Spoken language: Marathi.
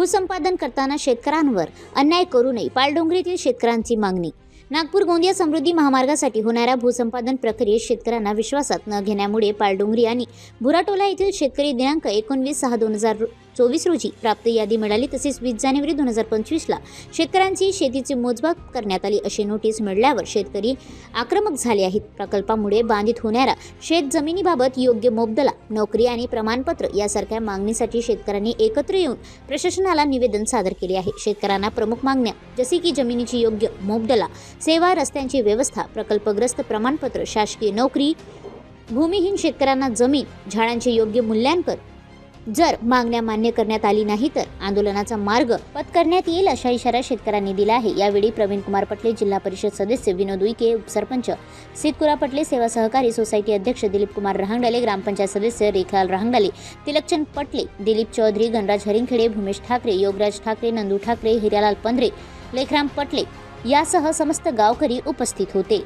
भूसंपादन करताना शेतकऱ्यांवर अन्याय करू नये, पालडोंगरीतील शेतकऱ्यांची मागणी। नागपूर गोंदिया समृद्धी महामार्गासाठी होणाऱ्या भूसंपादन प्रक्रियेत शेतकऱ्यांना विश्वासात न घेण्यामुळे पालडोंगरी आणि भुराटोला येथील शेतकरी दिनांक 19/6/2024 रोजी प्राप्त यादी मिळाली। तसेच 20 जानेवारी 2025ला शेतकऱ्यांची शेतीची मोजमाप करण्यात आली अशी नोटीस मिळाल्यावर शेतकरी आक्रमक झाले आहेत। प्रकल्पामुळे बाधित होणाऱ्या शेत जमिनीबाबत योग्य मोबदला, नोकरी आणि प्रमाणपत्र यासारख्या मागणीसाठी शेतकऱ्यांनी एकत्र येऊन प्रशासनाला निवेदन सादर केले आहे। शेतकऱ्यांना प्रमुख मागण्या जसे की जमिनीची योग्य मोबदला, सेवा, रस्त्यांची व्यवस्था, प्रकल्पग्रस्त प्रमाणपत्र, शासकीय नोकरी, भूमिहीन शेतकऱ्यांना जमीन, झाडांचे योग्य मूल्यांकन। जर मागण्या मान्य करण्यात आली नाही तर आंदोलनाचा मार्ग पत्करण्यात येईल असा इशारा शेतकऱ्यांनी दिला आहे। यावेळी प्रवीण कुमार पटले, जिल्हा परिषद सदस्य विनोद उईके, उपसरपंच सिद्धकुरा पटले, सेवा सहकारी सोसायटी अध्यक्ष दिलीप कुमार रहांगडाले, ग्रामपंचायत सदस्य रेखाल रहांगडाले, तिलकचंद पटले, दिलीप चौधरी, गणराज हरिंगखेडे, भूमेश ठाकरे, योगराज ठाकरे, नंदू ठाकरे, हिरालाल पंधरे, लेखराम पटले यासह समस्त गावकरी उपस्थित होते।